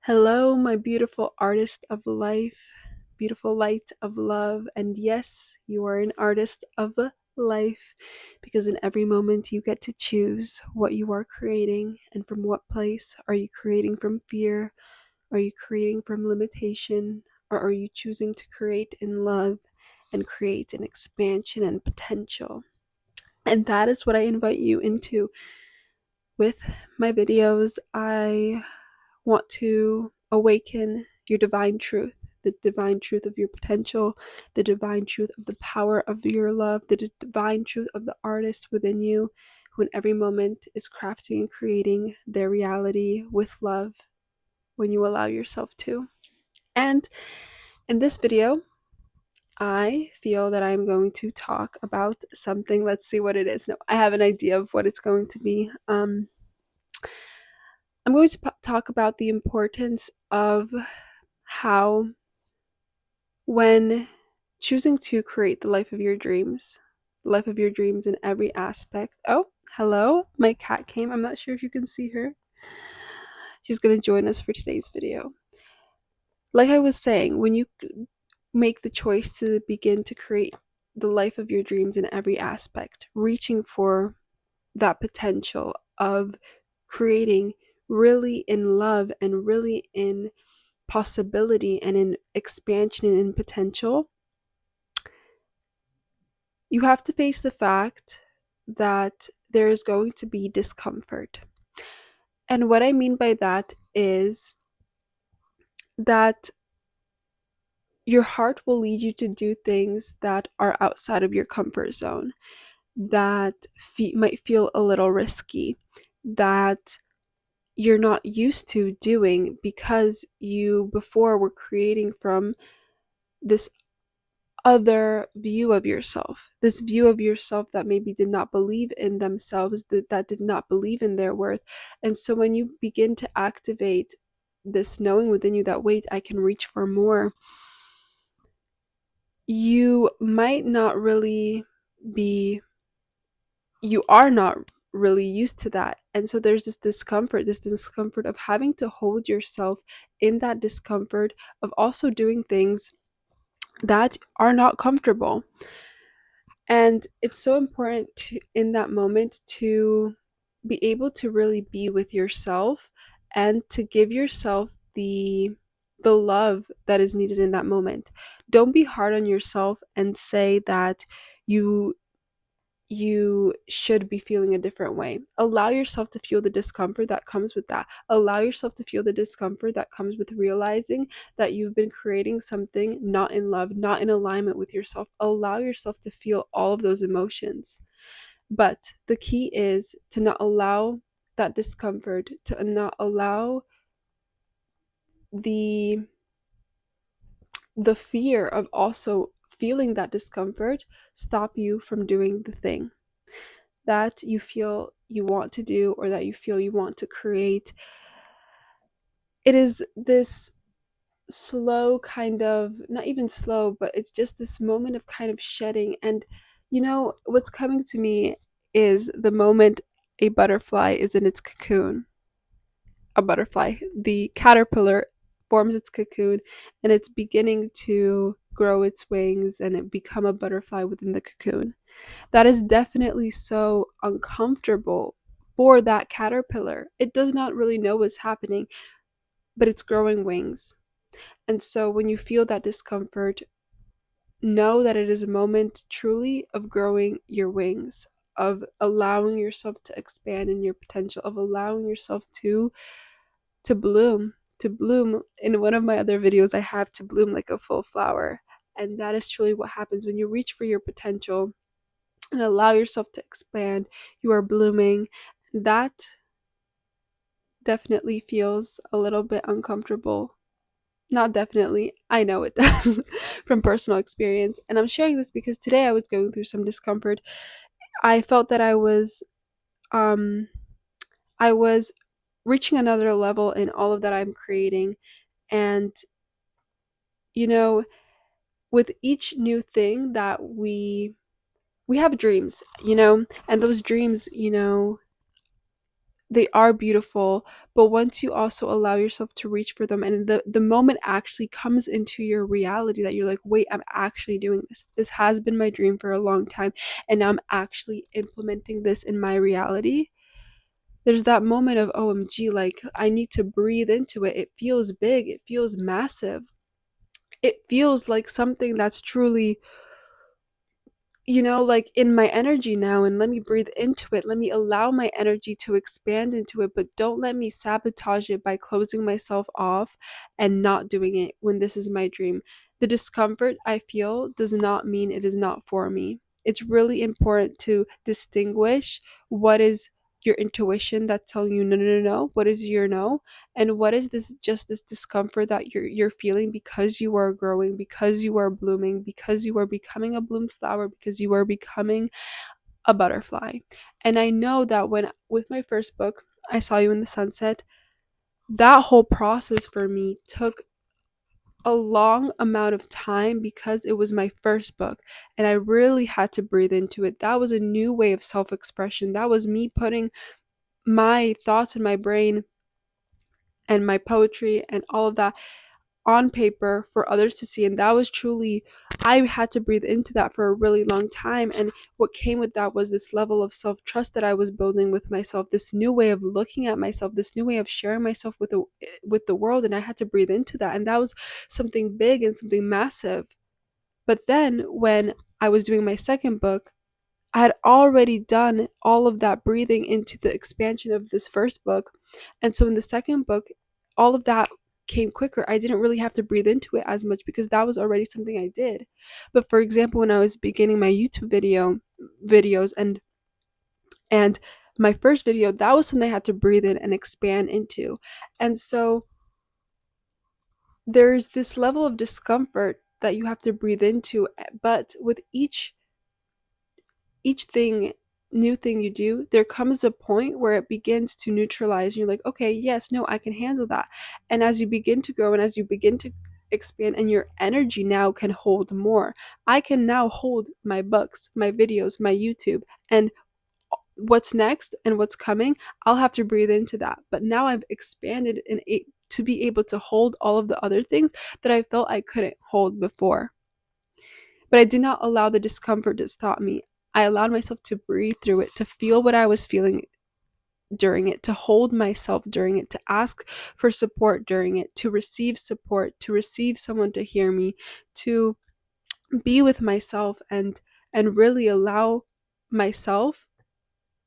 Hello, my beautiful artist of life, beautiful light of love. And yes, you are an artist of life because in every moment you get to choose what you are creating and from what place. Are you creating from fear? Are you creating from limitation? Or are you choosing to create in love and create an expansion and potential? And that is what I invite you into with my videos. I want to awaken your divine truth, the divine truth of your potential, the divine truth of the power of your love, the divine truth of the artist within you, who in every moment is crafting and creating their reality with love when you allow yourself to. And in this video, I feel that I'm going to talk about something. Let's see what it is. No, I have an idea of what it's going to be. I'm going to talk about the importance of how, when choosing to create the life of your dreams, in every aspect. Oh, hello, my cat came. I'm not sure if you can see her. She's going to join us for today's video. Like I was saying, when you make the choice to begin to create the life of your dreams in every aspect, reaching for that potential of creating really in love and really in possibility and in expansion and in potential, you have to face the fact that there is going to be discomfort. And what I mean by that is that your heart will lead you to do things that are outside of your comfort zone, that might feel a little risky, that you're not used to doing because you before were creating from this other view of yourself, this view of yourself that maybe did not believe in themselves, that did not believe in their worth. And so when you begin to activate this knowing within you that, wait, I can reach for more, you might not really be, you are not really used to that. And so there's this discomfort of having to hold yourself in that discomfort, of also doing things that are not comfortable. And it's so important to, in that moment, to be able to really be with yourself and to give yourself the love that is needed in that moment. Don't be hard on yourself and say that you you should be feeling a different way. Allow yourself to feel the discomfort that comes with that. Allow yourself to feel the discomfort that comes with realizing that you've been creating something not in love, not in alignment with yourself. Allow yourself to feel all of those emotions. But the key is to not allow that discomfort, to not allow the fear of also feeling that discomfort stop you from doing the thing that you feel you want to do, or that you feel you want to create. It is this slow kind of, not even slow, but it's just this moment of kind of shedding. And what's coming to me is the moment a butterfly is in its cocoon. A butterfly, the caterpillar, forms its cocoon and it's beginning to grow its wings and it become a butterfly within the cocoon. That is definitely so uncomfortable for that caterpillar. It does not really know what's happening, but it's growing wings. And so when you feel that discomfort, know that it is a moment truly of growing your wings, of allowing yourself to expand in your potential, of allowing yourself to bloom, to bloom. In one of my other videos, I have to bloom like a full flower. And that is truly what happens when you reach for your potential and allow yourself to expand. You are blooming. That definitely feels a little bit uncomfortable. Not definitely, I know it does from personal experience. And I'm sharing this because today I was going through some discomfort. I felt that um I was reaching another level in all of that I'm creating. And you know, with each new thing that we have dreams, and those dreams, They are beautiful, but once you also allow yourself to reach for them, and the moment actually comes into your reality that you're like, wait, I'm actually doing this. This has been my dream for a long time, and now I'm actually implementing this in my reality. There's that moment of OMG, like I need to breathe into it. It feels big, it feels massive. It feels like something that's truly, like in my energy now, and let me breathe into it. Let me allow my energy to expand into it, but don't let me sabotage it by closing myself off and not doing it when this is my dream. The discomfort I feel does not mean it is not for me. It's really important to distinguish what is your intuition that's telling you no, no, no, no. What is your no? And what is this discomfort that you're feeling because you are growing, because you are blooming, because you are becoming a bloomed flower, because you are becoming a butterfly. And I know that when with my first book, I Saw You in the Sunset, that whole process for me took a long amount of time because it was my first book and I really had to breathe into it. That was a new way of self-expression. That was me putting my thoughts in my brain and my poetry and all of that on paper for others to see. And that was truly, I had to breathe into that for a really long time. And what came with that was this level of self-trust that I was building with myself, this new way of looking at myself, this new way of sharing myself with the world. And I had to breathe into that. And that was something big and something massive. But then when I was doing my second book, I had already done all of that breathing into the expansion of this first book. And so in the second book, all of that came quicker. I didn't really have to breathe into it as much because that was already something I did. But for example, when I was beginning my YouTube videos and my first video, that was something I had to breathe in and expand into. And so there's this level of discomfort that you have to breathe into, but with each thing new thing you do, there comes a point where it begins to neutralize. And you're like, okay, yes, no, I can handle that. And as you begin to grow and as you begin to expand and your energy now can hold more, I can now hold my books, my videos, my YouTube, and what's next and what's coming, I'll have to breathe into that. But now I've expanded to be able to hold all of the other things that I felt I couldn't hold before. But I did not allow the discomfort to stop me. I allowed myself to breathe through it, to feel what I was feeling during it, to hold myself during it, to ask for support during it, to receive support, to receive someone to hear me, to be with myself and really allow myself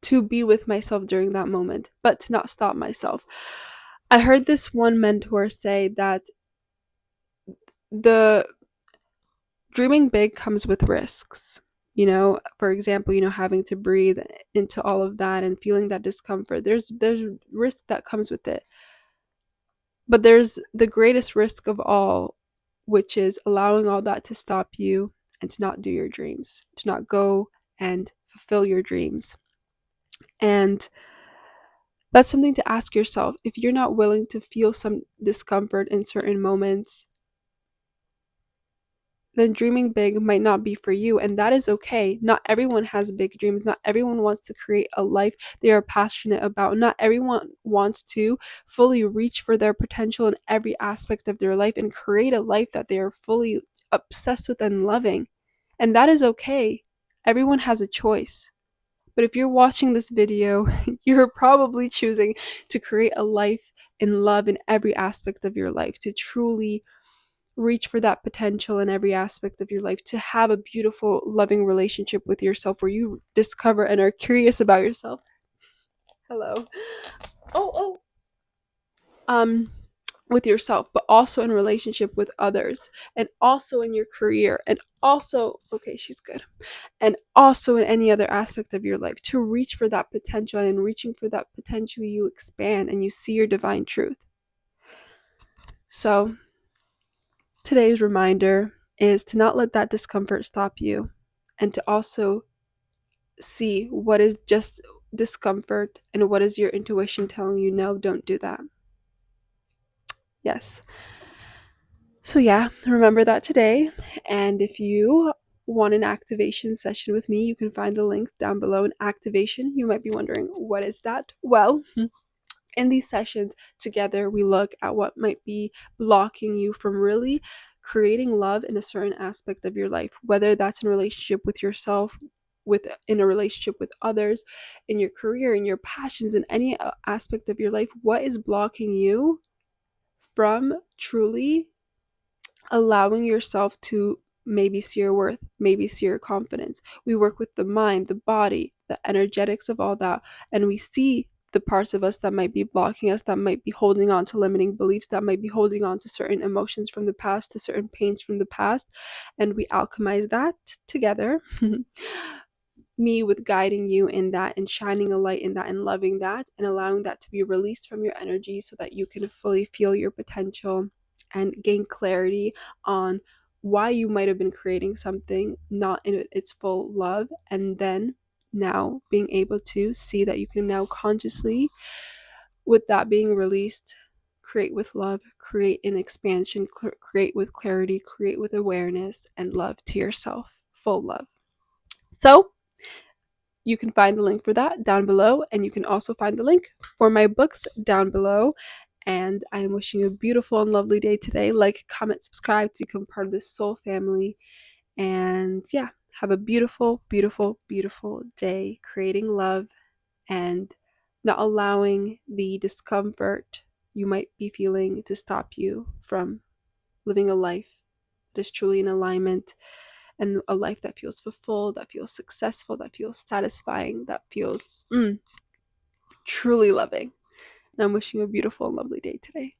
to be with myself during that moment, but to not stop myself. I heard this one mentor say that the dreaming big comes with risks. For example, having to breathe into all of that and feeling that discomfort. There's risk that comes with it. But there's the greatest risk of all, which is allowing all that to stop you and to not do your dreams, to not go and fulfill your dreams. And that's something to ask yourself. If you're not willing to feel some discomfort in certain moments, then dreaming big might not be for you, and that is okay. Not everyone has big dreams. Not everyone wants to create a life they are passionate about. Not everyone wants to fully reach for their potential in every aspect of their life and create a life that they are fully obsessed with and loving. And that is okay. Everyone has a choice. But if you're watching this video, you're probably choosing to create a life in love in every aspect of your life, to truly reach for that potential in every aspect of your life, to have a beautiful, loving relationship with yourself where you discover and are curious about yourself. Hello. Oh. With yourself, but also in relationship with others, and also in your career, and also, okay, she's good, and also in any other aspect of your life, to reach for that potential. And in reaching for that potential, you expand and you see your divine truth. So today's reminder is to not let that discomfort stop you, and to also see what is just discomfort and what is your intuition telling you, no, don't do that. Yes. So yeah, remember that today. And if you want an activation session with me, you can find the link down below. An activation, you might be wondering, what is that? Well, in these sessions together, we look at what might be blocking you from really creating love in a certain aspect of your life, whether that's in relationship with yourself, in a relationship with others, in your career, in your passions, in any aspect of your life. What is blocking you from truly allowing yourself to maybe see your worth, maybe see your confidence? We work with the mind, the body, the energetics of all that, and we see the parts of us that might be blocking us, that might be holding on to limiting beliefs, that might be holding on to certain emotions from the past, to certain pains from the past, and we alchemize that together. Me with guiding you in that and shining a light in that and loving that and allowing that to be released from your energy so that you can fully feel your potential and gain clarity on why you might have been creating something not in its full love, and then now being able to see that you can now consciously, with that being released, create with love, create in expansion, create with clarity, create with awareness and love to yourself, full love. So you can find the link for that down below, and you can also find the link for my books down below. And I am wishing you a beautiful and lovely day today. Like, comment, subscribe to become part of this soul family. And yeah, have a beautiful, beautiful, beautiful day creating love and not allowing the discomfort you might be feeling to stop you from living a life that is truly in alignment, and a life that feels fulfilled, that feels successful, that feels satisfying, that feels truly loving. And I'm wishing you a beautiful and lovely day today.